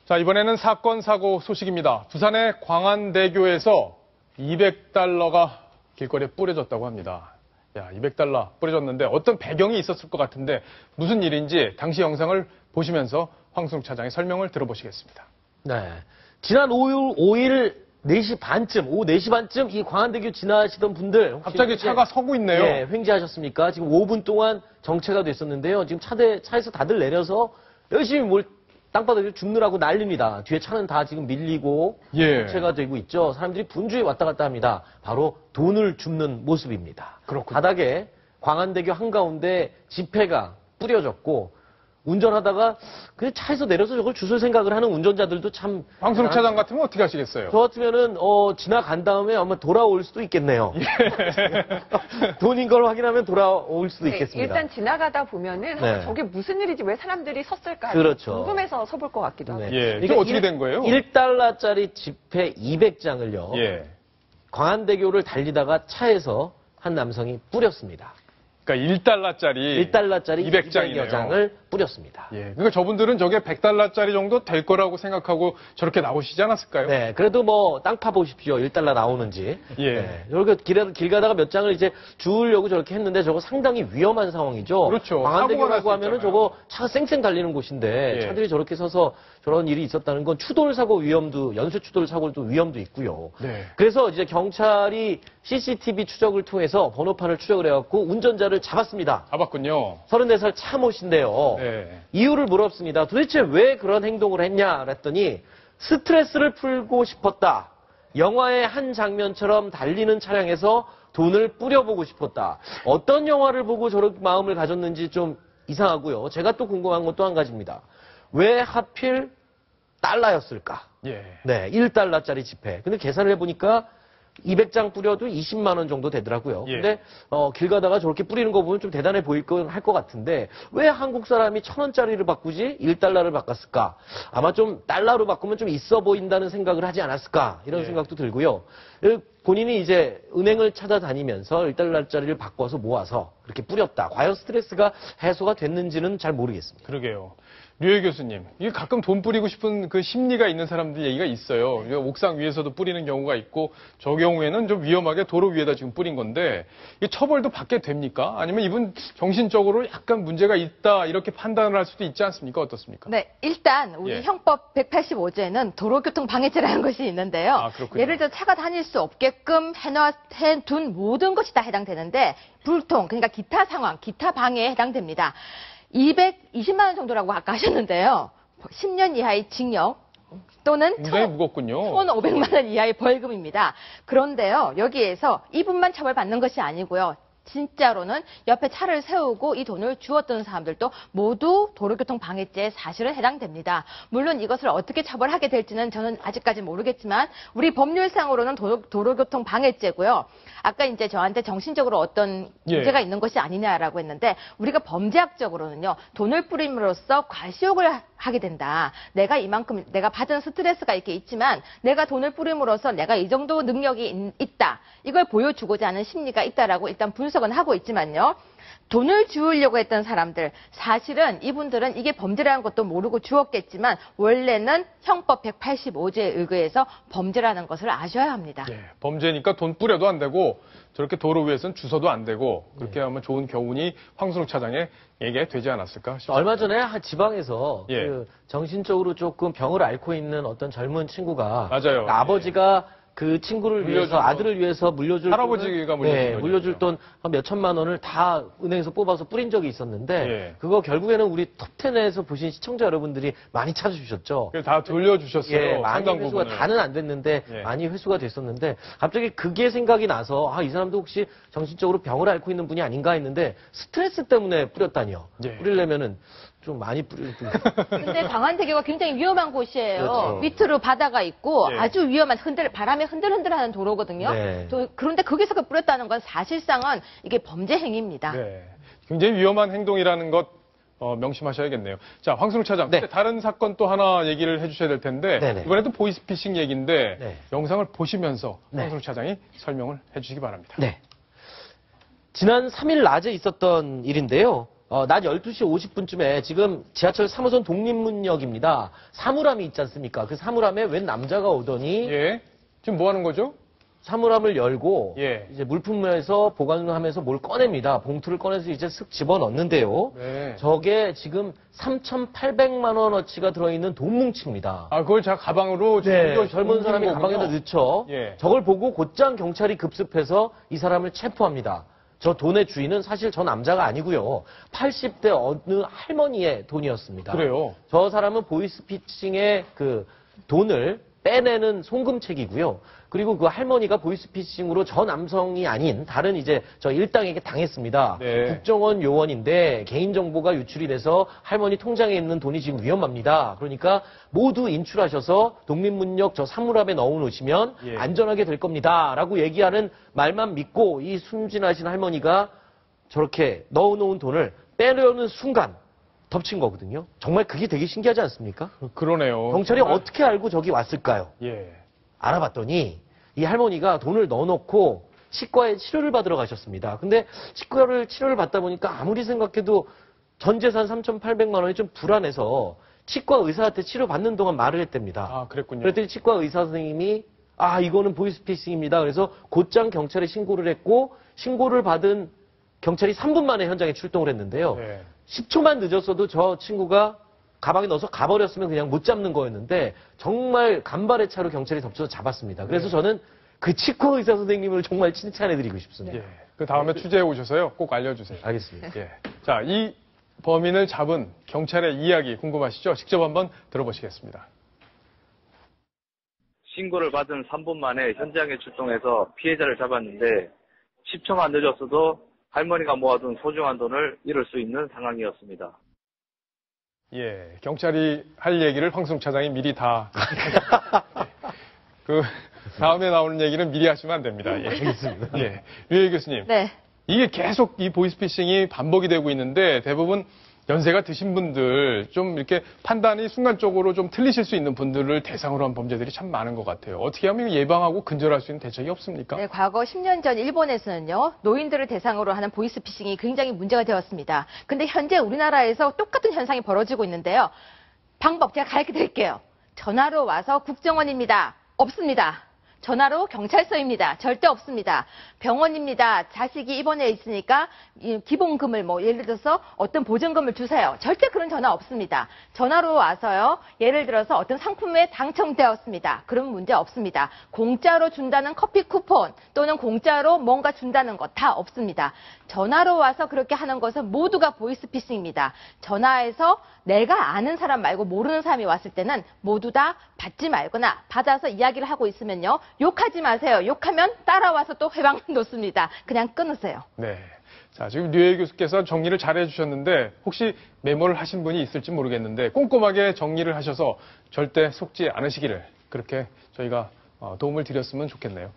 자, 이번에는 사건, 사고 소식입니다. 부산의 광안대교에서 200달러가 길거리에 뿌려졌다고 합니다. 야, 200달러 뿌려졌는데 어떤 배경이 있었을 것 같은데 무슨 일인지 당시 영상을 보시면서 황순욱 차장의 설명을 들어보시겠습니다. 네. 지난 5일 4시 반쯤, 오후 4시 반쯤 이 광안대교 지나시던 분들. 갑자기 차가 서고 있네요. 네, 횡재하셨습니까? 지금 5분 동안 정체가 됐었는데요. 지금 차에서 다들 내려서 열심히 땅바닥에 줍느라고 난립니다. 뒤에 차는 다 지금 밀리고 정체가 되고 있죠. 사람들이 분주히 왔다 갔다 합니다. 바로 돈을 줍는 모습입니다. 그렇군요. 바닥에 광안대교 한가운데 지폐가 뿌려졌고 운전하다가 그냥 차에서 내려서 저걸 주술 생각을 하는 운전자들도 참. 황순욱 차장 같으면 어떻게 하시겠어요? 저 같으면은 지나간 다음에 아마 돌아올 수도 있겠네요. 돈인 걸 확인하면 돌아올 수도 있겠습니다. 일단 지나가다 보면은 저게 무슨 일이지 왜 사람들이 섰을까 그렇죠. 궁금해서 서볼 것 같기도 하고. 이게 어떻게 된 거예요? 1달러짜리 지폐 200장을요. 광안대교를 달리다가 차에서 한 남성이 뿌렸습니다. 그러니까 1달러짜리 200장여 장을 뿌렸습니다. 그러니까 저분들은 저게 100달러짜리 정도 될 거라고 생각하고 저렇게 나오시지 않았을까요? 네, 그래도 땅 파 보십시오. 1달러 나오는지. 저렇게 길 가다가 몇 장을 이제 주우려고 저렇게 했는데 저거 상당히 위험한 상황이죠. 그렇죠. 광안대교라고 하면은 저거 차가 쌩쌩 달리는 곳인데 차들이 저렇게 서서 저런 일이 있었다는 건 추돌 사고 위험도, 연쇄 추돌 사고도 위험도 있고요. 그래서 이제 경찰이 CCTV 추적을 통해서 번호판을 추적을 해갖고 운전자를 잡았습니다. 잡았군요. 34살 차 모신데요. 이유를 물었습니다. 도대체 왜 그런 행동을 했냐 그랬더니 스트레스를 풀고 싶었다. 영화의 한 장면처럼 달리는 차량에서 돈을 뿌려보고 싶었다. 어떤 영화를 보고 저런 마음을 가졌는지 좀 이상하고요. 제가 또 궁금한 건 또 한 가지입니다. 왜 하필 달러였을까? 네, 1달러짜리 지폐. 근데 계산을 해보니까 200장 뿌려도 20만 원 정도 되더라고요. 근데 길 가다가 저렇게 뿌리는 거 보면 좀 대단해 보일 건 할 것 같은데 왜 한국 사람이 1,000원짜리를 바꾸지 1달러를 바꿨을까? 아마 좀 달러로 바꾸면 좀 있어 보인다는 생각을 하지 않았을까? 이런 생각도 들고요. 본인이 이제 은행을 찾아다니면서 1달러짜리를 바꿔서 모아서 그렇게 뿌렸다. 과연 스트레스가 해소가 됐는지는 잘 모르겠습니다. 그러게요. 류혜 교수님, 이게 가끔 돈 뿌리고 싶은 그 심리가 있는 사람들 얘기가 있어요. 옥상 위에서도 뿌리는 경우가 있고, 저 경우에는 좀 위험하게 도로 위에다 지금 뿌린 건데, 이 처벌도 받게 됩니까? 아니면 이분 정신적으로 약간 문제가 있다, 이렇게 판단을 할 수도 있지 않습니까? 어떻습니까? 네, 일단 우리 형법 185조에는 도로교통 방해죄라는 것이 있는데요. 예를 들어 차가 다닐 수 없게끔 해둔 모든 것이 다 해당되는데, 불통, 그러니까 기타 상황, 기타 방해에 해당됩니다. 220만 원 정도라고 아까 하셨는데요. 10년 이하의 징역 또는 굉장히 무겁군요. 1,500만 원 이하의 벌금입니다. 그런데요, 여기에서 이분만 처벌받는 것이 아니고요. 진짜로는 옆에 차를 세우고 이 돈을 주었던 사람들도 모두 도로교통 방해죄에 사실은 해당됩니다. 물론 이것을 어떻게 처벌하게 될지는 저는 아직까지 모르겠지만 우리 법률상으로는 도로교통 방해죄고요. 아까 이제 저한테 정신적으로 어떤 문제가 있는 것이 아니냐라고 했는데 우리가 범죄학적으로는요. 돈을 뿌림으로써 과시욕을 하게 된다. 내가 받은 스트레스가 이렇게 있지만 내가 돈을 뿌림으로써 내가 이 정도 능력이 있다. 이걸 보여주고자 하는 심리가 있다라고 일단 분석은 하고 있지만요. 돈을 주우려고 했던 사람들, 사실은 이분들은 이게 범죄라는 것도 모르고 주었겠지만 원래는 형법 185조에 의거해서 범죄라는 것을 아셔야 합니다. 범죄니까 돈 뿌려도 안 되고 저렇게 도로 위에서는 주서도 안 되고 그렇게 하면 좋은 교훈이 황순욱 차장에게 되지 않았을까 싶습니다. 얼마 전에 한 지방에서 그 정신적으로 조금 병을 앓고 있는 어떤 젊은 친구가 아버지가 그 친구를 위해서 아들을 위해서 물려줄 할아버지가 물려줄 돈 한 몇 천만 원을 다 은행에서 뽑아서 뿌린 적이 있었는데 그거 결국에는 우리 톱10에서 보신 시청자 여러분들이 많이 찾아주셨죠. 다 돌려주셨어요. 많이 회수가 다는 안 됐는데 많이 회수가 됐었는데 갑자기 그게 생각이 나서 이 사람도 혹시 정신적으로 병을 앓고 있는 분이 아닌가 했는데 스트레스 때문에 뿌렸다니요. 뿌리려면은 좀 많이 뿌릴 분. 근데 광안대교가 굉장히 위험한 곳이에요. 밑으로 바다가 있고 아주 위험한 바람에 흔들흔들하는 도로거든요. 그런데 거기서 뿌렸다는 건 사실상은 이게 범죄 행위입니다. 굉장히 위험한 행동이라는 것 명심하셔야겠네요. 자, 황순욱 차장. 다른 사건 또 하나 얘기를 해주셔야 될 텐데 이번에도 보이스피싱 얘기인데 영상을 보시면서 황순욱 차장이 설명을 해주시기 바랍니다. 지난 3일 낮에 있었던 일인데요. 낮 12시 50분쯤에 지금 지하철 3호선 독립문역입니다. 사물함이 있지 않습니까? 그 사물함에 웬 남자가 오더니 예. 지금 뭐 하는 거죠? 사물함을 열고 예. 이제 물품에서 보관하면서 뭘 꺼냅니다. 봉투를 꺼내서 이제 쓱 집어넣는데요. 네. 저게 지금 3,800만 원어치가 들어있는 돈 뭉치입니다. 아, 그걸 자 가방으로 네, 옮겨- 젊은 사람이 옮기는 가방에다 거군요. 넣죠. 예. 저걸 보고 곧장 경찰이 급습해서 이 사람을 체포합니다. 저 돈의 주인은 사실 저 남자가 아니고요. 80대 어느 할머니의 돈이었습니다. 그래요. 저 사람은 보이스피싱의 그 돈을 빼내는 송금책이고요. 그리고 그 할머니가 보이스피싱으로 저 남성이 아닌 다른 이제 저 일당에게 당했습니다. 네. 국정원 요원인데 개인정보가 유출이 돼서 할머니 통장에 있는 돈이 지금 위험합니다. 그러니까 모두 인출하셔서 독립문역 저 사물함에 넣어놓으시면 예. 안전하게 될 겁니다. 라고 얘기하는 말만 믿고 이 순진하신 할머니가 저렇게 넣어놓은 돈을 빼려는 순간 덮친 거거든요. 정말 그게 되게 신기하지 않습니까? 그러네요. 경찰이 정말. 어떻게 알고 저기 왔을까요? 예. 알아봤더니 이 할머니가 돈을 넣어놓고 치과에 치료를 받으러 가셨습니다. 근데 치료를 받다 보니까 아무리 생각해도 전 재산 3,800만 원이 좀 불안해서 치과 의사한테 치료받는 동안 말을 했답니다. 아, 그랬군요. 그랬더니 치과 의사 선생님이 이거는 보이스피싱입니다. 그래서 곧장 경찰에 신고를 했고 신고를 받은 경찰이 3분 만에 현장에 출동을 했는데요. 네. 10초만 늦었어도 저 친구가 가방에 넣어서 가버렸으면 그냥 못 잡는 거였는데 정말 간발의 차로 경찰이 덮쳐서 잡았습니다. 그래서 저는 그 치과 의사 선생님을 정말 칭찬해드리고 싶습니다. 예. 그 다음에 취재해 오셔서요. 꼭 알려주세요. 알겠습니다. 예. 자, 이 범인을 잡은 경찰의 이야기 궁금하시죠? 직접 한번 들어보시겠습니다. 신고를 받은 3분 만에 현장에 출동해서 피해자를 잡았는데 10초만 늦었어도 할머니가 모아둔 소중한 돈을 잃을 수 있는 상황이었습니다. 예. 경찰이 할 얘기를 황승 차장이 미리 다. 그, 다음에 나오는 얘기는 미리 하시면 안 됩니다. 예. 알겠습니다. 예. 유해 교수님. 네. 이게 계속 이 보이스피싱이 반복이 되고 있는데 대부분 연세가 드신 분들 좀 이렇게 판단이 순간적으로 좀 틀리실 수 있는 분들을 대상으로 한 범죄들이 참 많은 것 같아요. 어떻게 하면 예방하고 근절할 수 있는 대책이 없습니까? 네, 과거 10년 전 일본에서는요, 노인들을 대상으로 하는 보이스피싱이 굉장히 문제가 되었습니다. 근데 현재 우리나라에서 똑같은 현상이 벌어지고 있는데요. 방법 제가 가르쳐 드릴게요. 전화로 와서 국정원입니다. 없습니다. 전화로 경찰서입니다. 절대 없습니다. 병원입니다. 자식이 입원해 있으니까 기본금을 예를 들어서 어떤 보증금을 주세요. 절대 그런 전화 없습니다. 전화로 와서요. 예를 들어서 어떤 상품에 당첨되었습니다. 그런 문제 없습니다. 공짜로 준다는 커피 쿠폰 또는 공짜로 뭔가 준다는 것 다 없습니다. 전화로 와서 그렇게 하는 것은 모두가 보이스피싱입니다. 전화해서 내가 아는 사람 말고 모르는 사람이 왔을 때는 모두 다 받지 말거나 받아서 이야기를 하고 있으면요. 욕하지 마세요. 욕하면 따라와서 또 회방 놓습니다. 그냥 끊으세요. 네. 자, 지금 류혜 교수께서 정리를 잘 해주셨는데 혹시 메모를 하신 분이 있을지 모르겠는데 꼼꼼하게 정리를 하셔서 절대 속지 않으시기를 그렇게 저희가 도움을 드렸으면 좋겠네요.